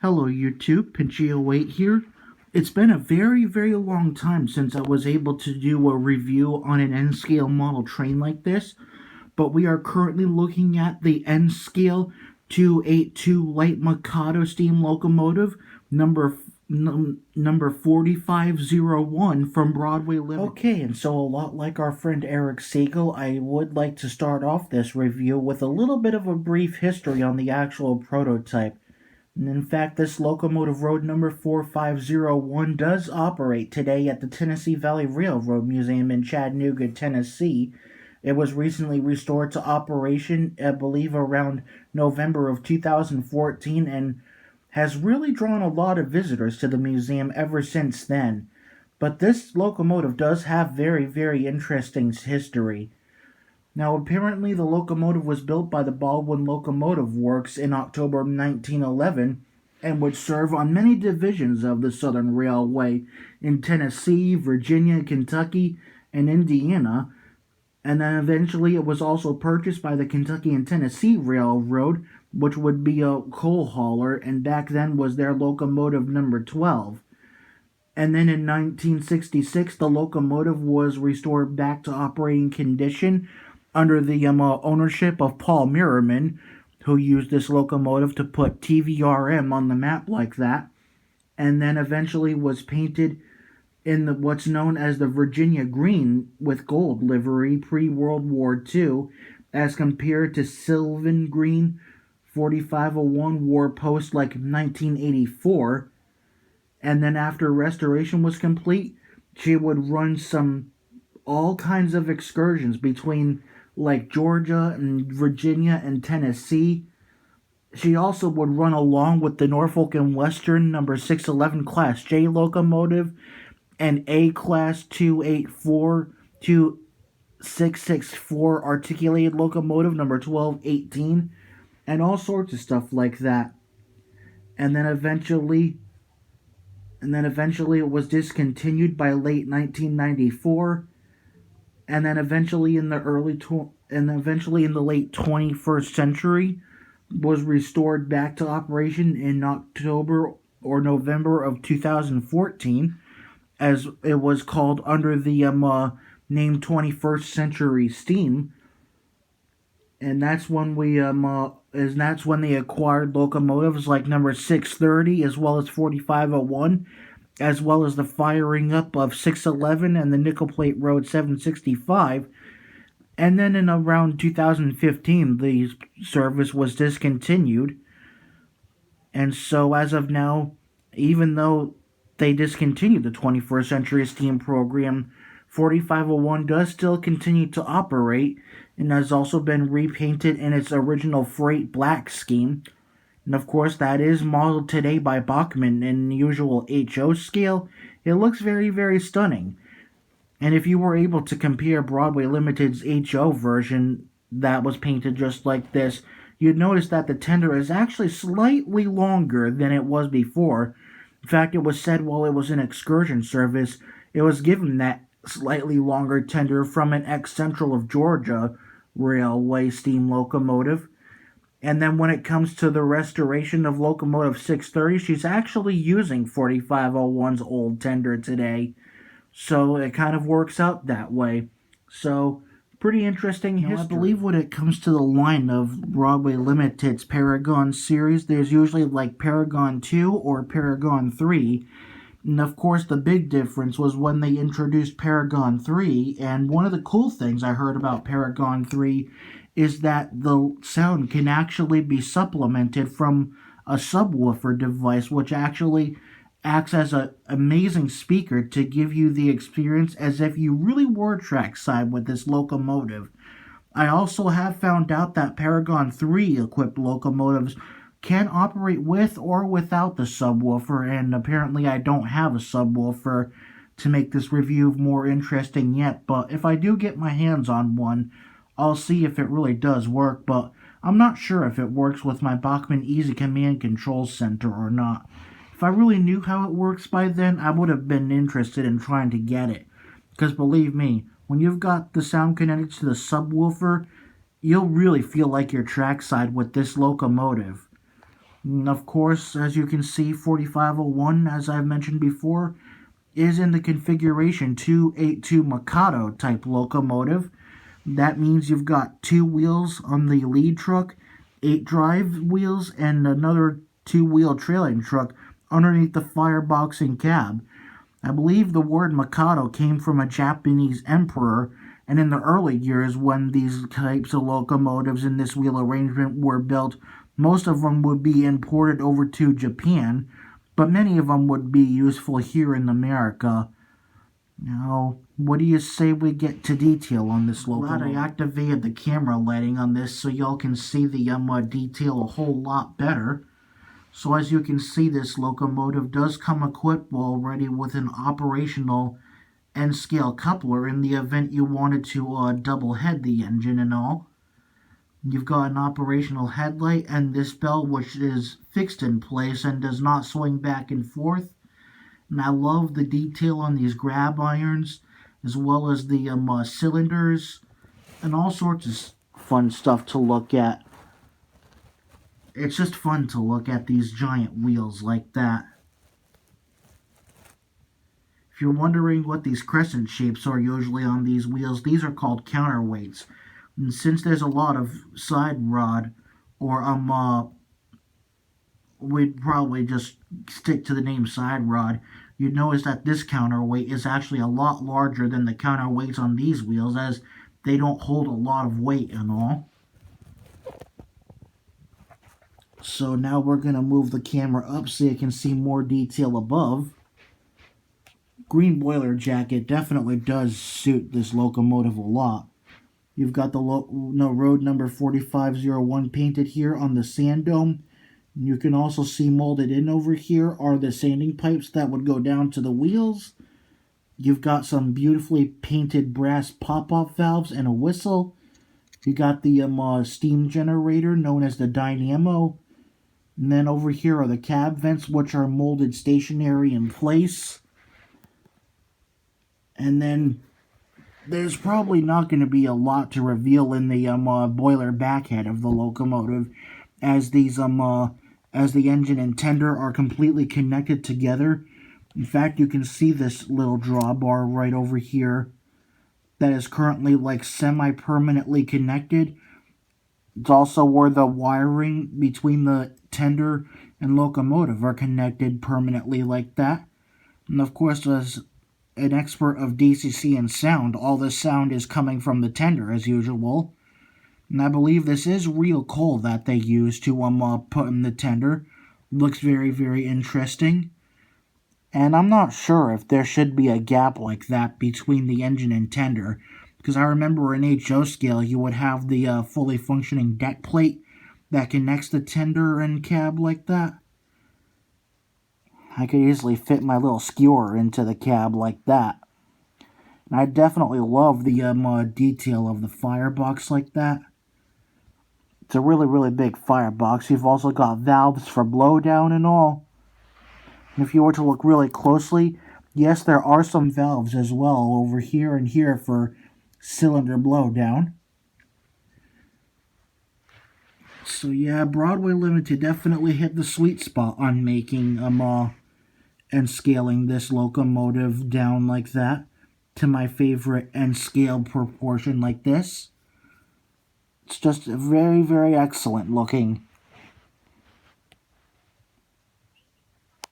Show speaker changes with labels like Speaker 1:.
Speaker 1: Hello YouTube, Pinchy08 here. It's been a very long time since I was able to do a review on an N-scale model train like this, but we are currently looking at the N-scale 282 light Mikado steam locomotive number 4501 from Broadway Limited. Okay, and so a lot like our friend Eric Siegel, I would like to start off this review with a little bit of a brief history on the actual prototype. And in fact, this locomotive road number 4501 does operate today at the Tennessee Valley Railroad Museum in Chattanooga, Tennessee. It was recently restored to operation, I believe, around November of 2014 and has really drawn a lot of visitors to the museum ever since then. But this locomotive does have very interesting history. Now, apparently the locomotive was built by the Baldwin Locomotive Works in October 1911 and would serve on many divisions of the Southern Railway in Tennessee, Virginia, Kentucky, and Indiana. And then eventually it was also purchased by the Kentucky and Tennessee Railroad, which would be a coal hauler, and back then was their locomotive number 12. And then in 1966, the locomotive was restored back to operating condition under the ownership of Paul Merriman, who used this locomotive to put TVRM on the map like that, and then eventually was painted in what's known as the Virginia Green with gold livery pre-World War II, as compared to Sylvan Green 4501 War Post like 1984. And then after restoration was complete, she would run all kinds of excursions between like Georgia and Virginia and Tennessee. She also would run along with the Norfolk and Western number 611 Class J locomotive and A Class 284 to 664 articulated locomotive number 1218 and all sorts of stuff like that. And then eventually it was discontinued by late 1994. And then eventually in the late 21st century was restored back to operation in October or November of 2014, as it was called under the name 21st Century Steam. And that's when that's when they acquired locomotives like number 630 as well as 4501, as well as the firing up of 611 and the Nickel Plate Road 765. And then in around 2015, the service was discontinued. And so as of now, even though they discontinued the 21st Century Steam program, 4501 does still continue to operate and has also been repainted in its original freight black scheme. And of course, that is modeled today by Bachmann in the usual HO scale. It looks very stunning. And if you were able to compare Broadway Limited's HO version that was painted just like this, you'd notice that the tender is actually slightly longer than it was before. In fact, it was said while it was in excursion service, it was given that slightly longer tender from an ex-Central of Georgia Railway steam locomotive. And then when it comes to the restoration of locomotive 630, she's actually using 4501's old tender today. So it kind of works out that way. So pretty interesting history. I believe when it comes to the line of Broadway Limited's Paragon series, there's usually like Paragon 2 or Paragon 3. And of course the big difference was when they introduced Paragon 3, and one of the cool things I heard about Paragon 3 is that the sound can actually be supplemented from a subwoofer device, which actually acts as an amazing speaker to give you the experience as if you really were trackside with this locomotive. I also have found out that Paragon 3 equipped locomotives can operate with or without the subwoofer, and apparently I don't have a subwoofer to make this review more interesting yet, but if I do get my hands on one, I'll see if it really does work, but I'm not sure if it works with my Bachmann Easy Command Control Center or not. If I really knew how it works by then, I would have been interested in trying to get it. Because believe me, when you've got the sound connected to the subwoofer, you'll really feel like you're trackside with this locomotive. And of course, as you can see, 4501, as I've mentioned before, is in the configuration 282 Mikado type locomotive. That means you've got two wheels on the lead truck, 8 drive wheels, and another two-wheel trailing truck underneath the firebox and cab. I believe the word Mikado came from a Japanese emperor, and in the early years when these types of locomotives in this wheel arrangement were built, most of them would be imported over to Japan, but many of them would be useful here in America. Now, what do you say we get to detail on this locomotive? Glad I activated the camera lighting on this so y'all can see the detail a whole lot better. So as you can see, this locomotive does come equipped already with an operational N-scale coupler in the event you wanted to double head the engine and all. You've got an operational headlight and this bell which is fixed in place and does not swing back and forth. And I love the detail on these grab irons as well as the cylinders and all sorts of fun stuff to look at. It's just fun to look at these giant wheels like that. If you're wondering what these crescent shapes are usually on these wheels, these are called counterweights. And since there's a lot of side rod, or we'd probably just stick to the name side rod, you'd notice that this counterweight is actually a lot larger than the counterweights on these wheels, as they don't hold a lot of weight and all. So now we're going to move the camera up so you can see more detail above. Green boiler jacket definitely does suit this locomotive a lot. You've got the road number 4501 painted here on the sand dome. You can also see molded in over here are the sanding pipes that would go down to the wheels. You've got some beautifully painted brass pop-off valves and a whistle. You got the steam generator known as the dynamo. And then over here are the cab vents, which are molded stationary in place. And then there's probably not going to be a lot to reveal in the boiler backhead of the locomotive, as these as the engine and tender are completely connected together. In fact, you can see this little drawbar right over here that is currently like semi-permanently connected. It's also where the wiring between the tender and locomotive are connected permanently like that. And of course, as an expert of DCC and sound, all this sound is coming from the tender as usual. And I believe this is real coal that they use to put in the tender. Looks very, very interesting. And I'm not sure if there should be a gap like that between the engine and tender, because I remember in HO scale you would have the fully functioning deck plate that connects the tender and cab like that. I could easily fit my little skewer into the cab like that. And I definitely love the detail of the firebox like that. It's a really, really big firebox. You've also got valves for blowdown and all. And if you were to look really closely, yes, there are some valves as well over here and here for cylinder blowdown. So yeah, Broadway Limited definitely hit the sweet spot on making and scaling this locomotive down like that to my favorite and scale proportion like this. It's just very, very excellent looking.